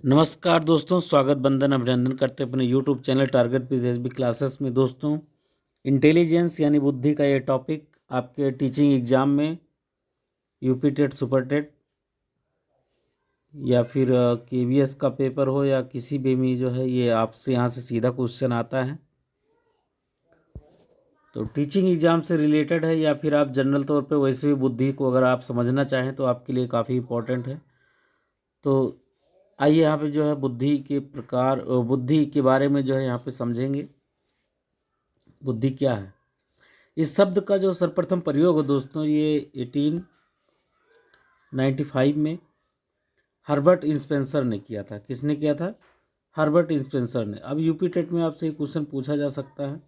नमस्कार दोस्तों, स्वागत बंदन अभिनंदन करते हैं अपने YouTube channel target PSB classes में। दोस्तों, इंटेलिजेंस यानी बुद्धि का ये टॉपिक आपके टीचिंग एग्जाम में यूपी टेट, सुपर टेट या फिर केवीएस का पेपर हो या किसी भी में जो है ये आपसे यहाँ से सीधा क्वेश्चन आता है। तो टीचिंग एग्जाम से रिलेटेड है या फिर आप जनरल तौर पे वैसे भी बुद्धि को अगर आप समझना चाहें तो आपके लिए काफ़ी इम्पोर्टेंट है। तो आइए यहाँ पे जो है बुद्धि के प्रकार, बुद्धि के बारे में जो है यहाँ पे समझेंगे। बुद्धि क्या है? इस शब्द का जो सर्वप्रथम प्रयोग है दोस्तों, ये 1895 में हर्बर्ट स्पेंसर ने किया था। किसने किया था? हर्बर्ट स्पेंसर ने। अब यूपी टेट में आपसे एक क्वेश्चन पूछा जा सकता है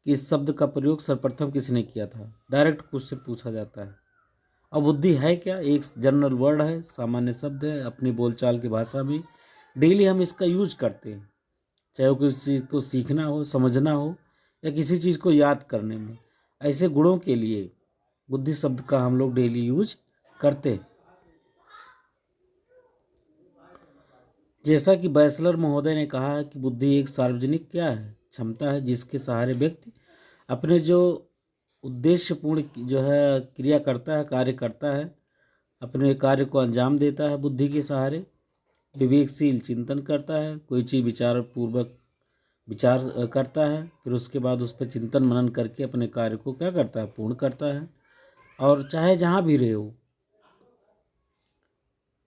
कि इस शब्द का प्रयोग सर्वप्रथम किसने किया था। डायरेक्ट क्वेश्चन पूछा जाता है। अब बुद्धि है क्या? एक जनरल वर्ड है, सामान्य शब्द है, अपनी बोलचाल की भाषा में डेली हम इसका यूज करते हैं, चाहे वो किसी चीज़ को सीखना हो, समझना हो या किसी चीज़ को याद करने में। ऐसे गुणों के लिए बुद्धि शब्द का हम लोग डेली यूज करते हैं। जैसा कि बैचलर महोदय ने कहा है कि बुद्धि एक सार्वजनिक क्या है, क्षमता है जिसके सहारे व्यक्ति अपने जो उद्देश्यपूर्ण जो है क्रिया करता है, कार्य करता है, अपने कार्य को अंजाम देता है। बुद्धि के सहारे विवेकशील चिंतन करता है, कोई चीज़ विचार पूर्वक विचार करता है, फिर उसके बाद उस पर चिंतन मनन करके अपने कार्य को क्या करता है, पूर्ण करता है। और चाहे जहाँ भी रहे हो,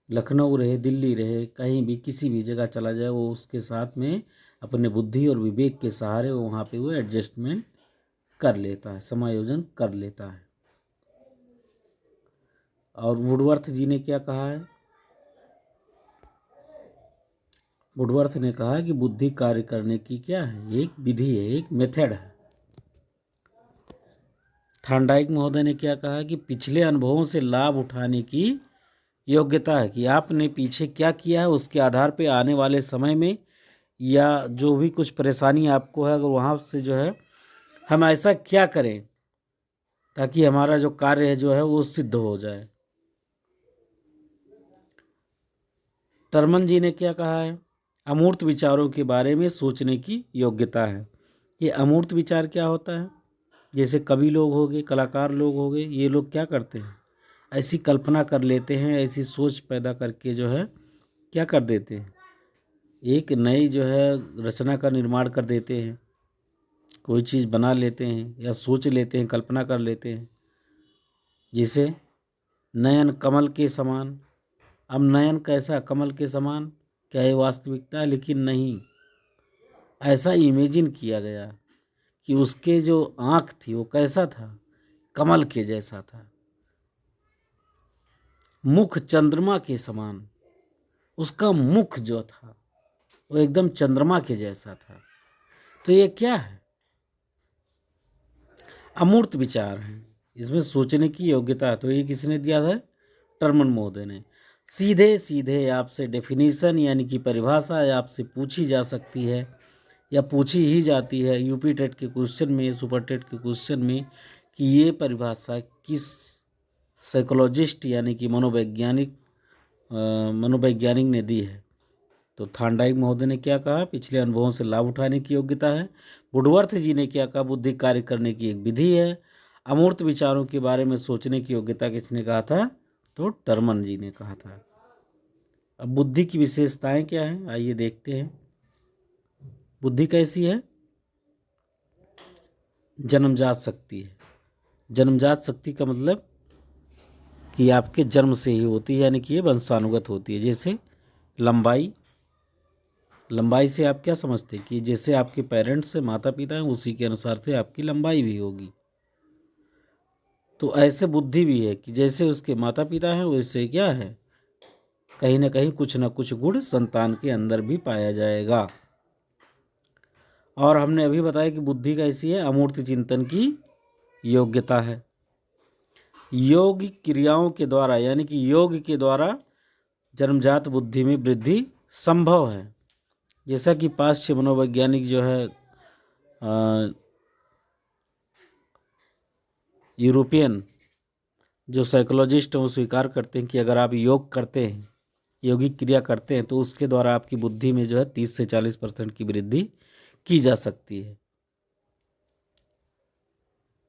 लखनऊ रहे, दिल्ली रहे, कहीं भी किसी भी जगह चला जाए, वो उसके साथ में अपने बुद्धि और विवेक के सहारे वो वहाँ पे वो एडजस्टमेंट कर लेता है, समायोजन कर लेता है। और वुडवर्थ जी ने क्या कहा है? वुडवर्थ ने कहा कि बुद्धि कार्य करने की क्या है, एक विधि है, एक मेथड है। थार्नडाइक महोदय ने क्या कहा कि पिछले अनुभवों से लाभ उठाने की योग्यता है, कि आपने पीछे क्या किया है उसके आधार पे आने वाले समय में या जो भी कुछ परेशानी आपको है, अगर वहाँ से जो है हम ऐसा क्या करें ताकि हमारा जो कार्य है जो है वो सिद्ध हो जाए। टर्मन जी ने क्या कहा है? अमूर्त विचारों के बारे में सोचने की योग्यता है। ये अमूर्त विचार क्या होता है? जैसे कवि लोग हो गए, कलाकार लोग हो गए, ये लोग क्या करते हैं, ऐसी कल्पना कर लेते हैं, ऐसी सोच पैदा करके जो है क्या कर देते हैं, एक नई जो है रचना का निर्माण कर देते हैं, कोई चीज़ बना लेते हैं या सोच लेते हैं, कल्पना कर लेते हैं। जिसे नयन कमल के समान। अब नयन कैसा? कमल के समान। क्या ये वास्तविकता है? लेकिन नहीं, ऐसा इमेजिन किया गया कि उसके जो आँख थी वो कैसा था, कमल के जैसा था, मुख चंद्रमा के समान। उसका मुख जो था वो एकदम चंद्रमा के जैसा था। तो ये क्या है? अमूर्त विचार हैं, इसमें सोचने की योग्यता। तो ये किसने दिया था? टर्मन महोदय ने। सीधे सीधे आपसे डेफिनेशन यानी कि परिभाषा आपसे पूछी जा सकती है या पूछी ही जाती है यूपी टेट के क्वेश्चन में, सुपर टेट के क्वेश्चन में, कि ये परिभाषा किस साइकोलॉजिस्ट यानी कि मनोवैज्ञानिक ने दी है। तो थार्नडाइक महोदय ने क्या कहा? पिछले अनुभवों से लाभ उठाने की योग्यता है। वुडवर्थ जी ने क्या कहा? बुद्धि कार्य करने की एक विधि है। अमूर्त विचारों के बारे में सोचने की योग्यता किसने कहा था? तो टर्मन जी ने कहा था। अब बुद्धि की विशेषताएं क्या हैं, आइए देखते हैं। बुद्धि कैसी है? जन्मजात शक्ति है। जन्मजात शक्ति का मतलब कि आपके जन्म से ही होती है, यानी कि ये वंशानुगत होती है। जैसे लंबाई, लंबाई से आप क्या समझते हैं कि जैसे आपके पेरेंट्स से, माता पिता हैं, उसी के अनुसार से आपकी लंबाई भी होगी। तो ऐसे बुद्धि भी है कि जैसे उसके माता पिता हैं वैसे क्या है, कहीं ना कुछ गुण संतान के अंदर भी पाया जाएगा। और हमने अभी बताया कि बुद्धि कैसी है? अमूर्त चिंतन की योग्यता है। योग क्रियाओं के द्वारा यानी कि योग के द्वारा जन्मजात बुद्धि में वृद्धि संभव है। जैसा कि पाश्चात्य मनोवैज्ञानिक जो है यूरोपियन जो साइकोलॉजिस्ट हैं वो स्वीकार करते हैं कि अगर आप योग करते हैं यौगिक क्रिया करते हैं तो उसके द्वारा आपकी बुद्धि में जो है 30 से 40% की वृद्धि की जा सकती है।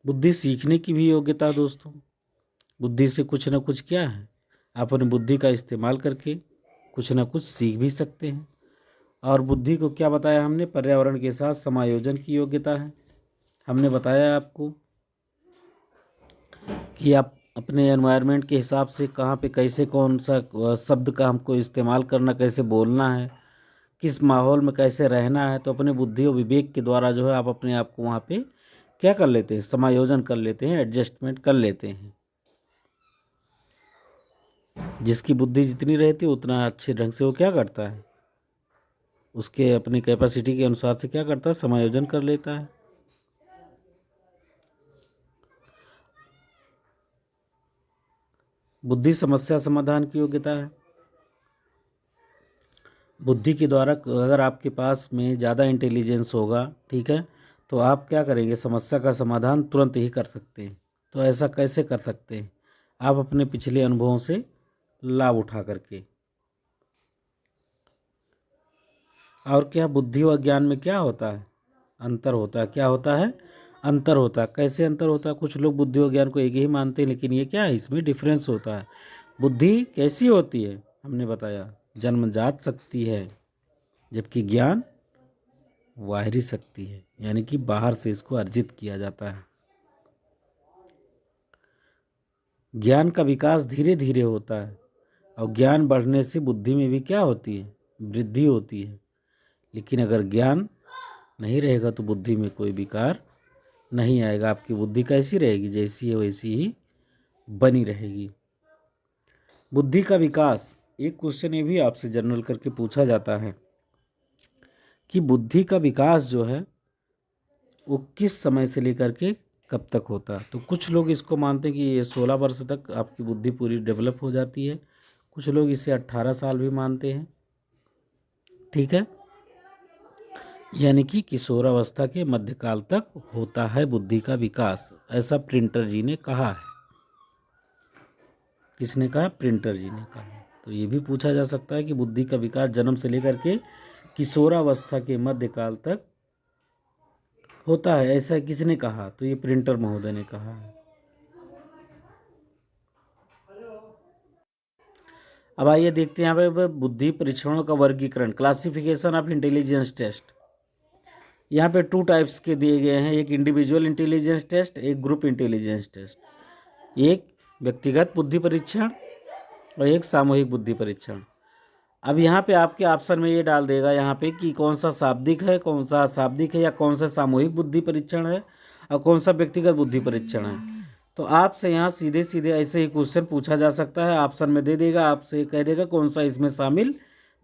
बुद्धि सीखने की भी योग्यता दोस्तों, बुद्धि से कुछ ना कुछ क्या है, आप अपनी बुद्धि का इस्तेमाल करके कुछ ना कुछ सीख भी सकते हैं। और बुद्धि को क्या बताया हमने, पर्यावरण के साथ समायोजन की योग्यता है। हमने बताया आपको कि आप अपने एनवायरनमेंट के हिसाब से कहाँ पे कैसे कौन सा शब्द का हमको इस्तेमाल करना, कैसे बोलना है, किस माहौल में कैसे रहना है। तो अपने बुद्धि और विवेक के द्वारा जो है आप अपने आप को वहाँ पे क्या कर लेते हैं, समायोजन कर लेते हैं, एडजस्टमेंट कर लेते हैं। जिसकी बुद्धि जितनी रहती है उतना अच्छे ढंग से वो क्या करता है, उसके अपनी कैपेसिटी के अनुसार से क्या करता है, समायोजन कर लेता है। बुद्धि समस्या समाधान की योग्यता है। बुद्धि के द्वारा अगर आपके पास में ज़्यादा इंटेलिजेंस होगा, ठीक है, तो आप क्या करेंगे, समस्या का समाधान तुरंत ही कर सकते हैं। तो ऐसा कैसे कर सकते हैं, आप अपने पिछले अनुभवों से लाभ उठा करके। और क्या, बुद्धि और ज्ञान में क्या होता है, अंतर होता है। क्या होता है, अंतर होता है। कैसे अंतर होता है, कुछ लोग बुद्धि और ज्ञान को एक ही मानते हैं, लेकिन ये क्या है, इसमें डिफरेंस होता है। बुद्धि कैसी होती है, हमने बताया जन्मजात शक्ति है, जबकि ज्ञान बाहरी शक्ति है, यानी कि बाहर से इसको अर्जित किया जाता है। ज्ञान का विकास धीरे धीरे होता है और ज्ञान बढ़ने से बुद्धि में भी क्या होती है, वृद्धि होती है। लेकिन अगर ज्ञान नहीं रहेगा तो बुद्धि में कोई विकार नहीं आएगा। आपकी बुद्धि कैसी रहेगी, जैसी है वैसी ही बनी रहेगी। बुद्धि का विकास, एक क्वेश्चन ये भी आपसे जनरल करके पूछा जाता है कि बुद्धि का विकास जो है वो किस समय से लेकर के कब तक होता है। तो कुछ लोग इसको मानते हैं कि ये 16 वर्ष तक आपकी बुद्धि पूरी डेवलप हो जाती है। कुछ लोग इसे 18 साल भी मानते हैं, ठीक है, यानी कि किशोरावस्था के मध्यकाल तक होता है बुद्धि का विकास, ऐसा प्रिंटर जी ने कहा है। किसने कहा, प्रिंटर जी ने कहा। तो ये भी पूछा जा सकता है कि बुद्धि का विकास जन्म से लेकर के किशोरावस्था के मध्यकाल तक होता है, ऐसा किसने कहा, तो ये प्रिंटर महोदय ने कहा है। अब आइए देखते हैं यहाँ पे बुद्धि परीक्षणों का वर्गीकरण, क्लासिफिकेशन ऑफ इंटेलिजेंस टेस्ट। यहाँ पे 2 टाइप्स के दिए गए हैं, एक इंडिविजुअल इंटेलिजेंस टेस्ट, एक ग्रुप इंटेलिजेंस टेस्ट। एक व्यक्तिगत बुद्धि परीक्षण और एक सामूहिक बुद्धि परीक्षण। अब यहाँ पे आपके ऑप्शन में ये डाल देगा यहाँ पे कि कौन सा शाब्दिक है, कौन सा अशाब्दिक है, या कौन सा सामूहिक बुद्धि परीक्षण है और कौन सा व्यक्तिगत बुद्धि परीक्षण है। तो आपसे यहाँ सीधे सीधे ऐसे ही क्वेश्चन पूछा जा सकता है, ऑप्शन में दे देगा, आपसे कह देगा कौन सा इसमें शामिल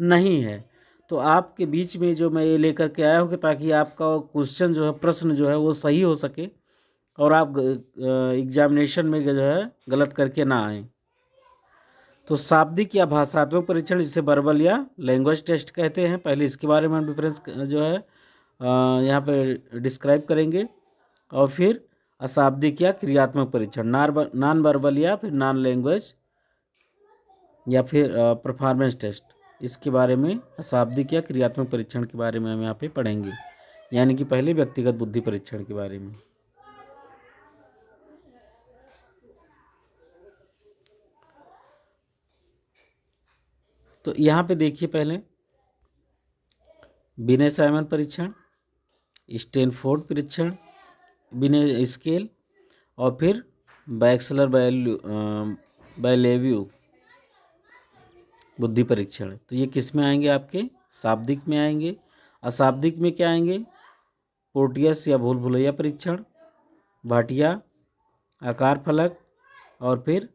नहीं है। तो आपके बीच में जो मैं ये लेकर के आया हूँ कि ताकि आपका क्वेश्चन जो है, प्रश्न जो है वो सही हो सके और आप एग्जामिनेशन में जो है गलत करके ना आए। तो शाब्दिक या भाषात्मक परीक्षण, जिसे वर्बल या लैंग्वेज टेस्ट कहते हैं, पहले इसके बारे में हम डिफरेंस जो है यहाँ पे डिस्क्राइब करेंगे। और फिर अशाब्दिक या क्रियात्मक परीक्षण, नॉन वर्बल या फिर नॉन लैंग्वेज या फिर परफॉर्मेंस टेस्ट, इसके बारे में, अशाब्दिक या क्रियात्मक परीक्षण के बारे में हम यहाँ पे पढ़ेंगे। यानी कि पहले व्यक्तिगत बुद्धि परीक्षण के बारे में। तो यहाँ पे देखिए, पहले विनय साइमन परीक्षण, स्टैनफोर्ड परीक्षण, विनय स्केल, और फिर बैक्सलर बायलेव्यू बुद्धि परीक्षण। तो ये किस में आएंगे, आपके शाब्दिक में आएंगे। अशाब्दिक में क्या आएंगे, पोर्टियस या भूल भुलैया परीक्षण, भाटिया, आकार फलक, और फिर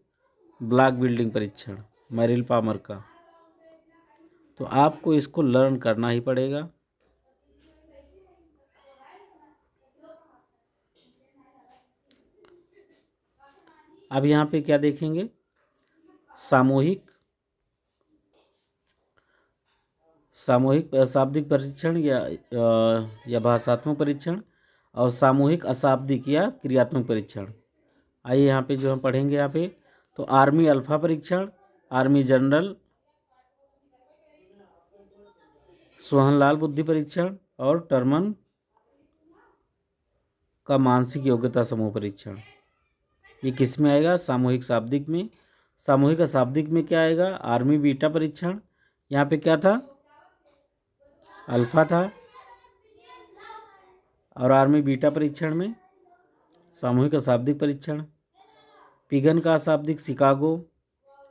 ब्लॉक बिल्डिंग परीक्षण मैरिल पामर का। तो आपको इसको लर्न करना ही पड़ेगा। अब यहाँ पे क्या देखेंगे, सामूहिक अशाब्दिक परीक्षण या भाषात्मक परीक्षण, और सामूहिक अशाब्दिक या क्रियात्मक परीक्षण। आइए यहाँ पे जो हम पढ़ेंगे, यहाँ पे तो आर्मी अल्फा परीक्षण, आर्मी जनरल सोहनलाल बुद्धि परीक्षण और टर्मन का मानसिक योग्यता समूह परीक्षण। ये किस में आएगा? सामूहिक शाब्दिक में। सामूहिक अशाब्दिक में क्या आएगा? आर्मी बीटा परीक्षण। यहाँ पे क्या था? अल्फा था। और आर्मी बीटा परीक्षण में सामूहिक अशाब्दिक परीक्षण। पिगन का अशाब्दिक शिकागो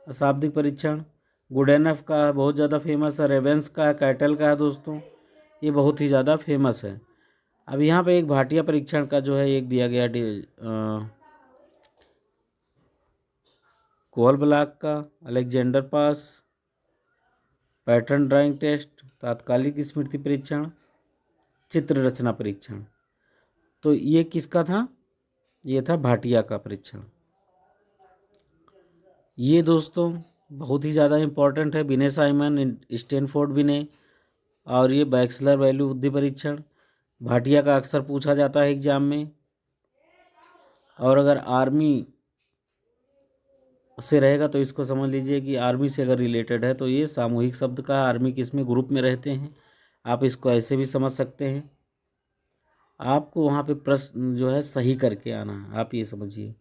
अशाब्दिक परीक्षण। गुडेनफ का बहुत ज़्यादा फेमस है। रेवेंस का है, कैटल का है दोस्तों, ये बहुत ही ज़्यादा फेमस है। अब यहाँ पे एक भाटिया परीक्षण का जो है एक दिया गया कोल ब्लॉक का, अलेक्जेंडर पास, पैटर्न ड्राइंग टेस्ट, तात्कालिक स्मृति परीक्षण, चित्र रचना परीक्षण। तो ये किसका था? ये था भाटिया का परीक्षण। ये दोस्तों बहुत ही ज़्यादा इम्पोर्टेंट है। विनय साइमन, स्टैनफोर्ड विनय, और ये बैक्सलर वैल्यू बुद्धि परीक्षण। भाटिया का अक्सर पूछा जाता है एग्जाम में। और अगर आर्मी से रहेगा तो इसको समझ लीजिए कि आर्मी से अगर रिलेटेड है तो ये सामूहिक शब्द का, आर्मी किस में ग्रुप में रहते हैं, आप इसको ऐसे भी समझ सकते हैं। आपको वहाँ पे प्रश्न जो है सही करके आना है, आप ये समझिए।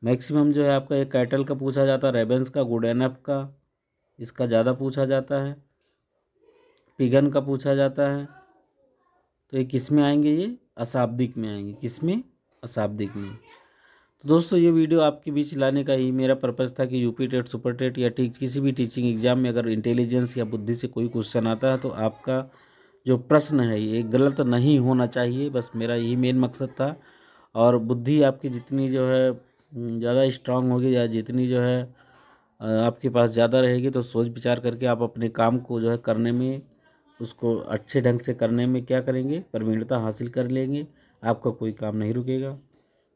मैक्सिमम जो है आपका एक कैटल का पूछा जाता है, रेबेंस का, गुडेनफ का, इसका ज़्यादा पूछा जाता है, पिगन का पूछा जाता है। तो ये किस में आएंगे? ये अशाब्दिक में आएंगे। किस में? अशाब्दिक में। तो दोस्तों ये वीडियो आपके बीच लाने का ही मेरा पर्पज़ था कि यूपी टेट, सुपर टेट या किसी भी टीचिंग एग्जाम में अगर इंटेलिजेंस या बुद्धि से कोई क्वेश्चन आता है तो आपका जो प्रश्न है ये गलत नहीं होना चाहिए, बस मेरा यही मेन मकसद था। और बुद्धि आपकी जितनी जो है ज़्यादा स्ट्रांग होगी या जितनी जो है आपके पास ज़्यादा रहेगी तो सोच विचार करके आप अपने काम को जो है करने में, उसको अच्छे ढंग से करने में क्या करेंगे? प्रवीणता हासिल कर लेंगे। आपका कोई काम नहीं रुकेगा।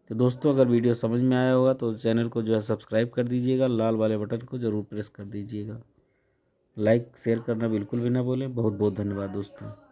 तो दोस्तों अगर वीडियो समझ में आया होगा तो चैनल को जो है सब्सक्राइब कर दीजिएगा, लाल वाले बटन को ज़रूर प्रेस कर दीजिएगा। लाइक शेयर करना बिल्कुल भी ना भूलें। बहुत बहुत धन्यवाद दोस्तों।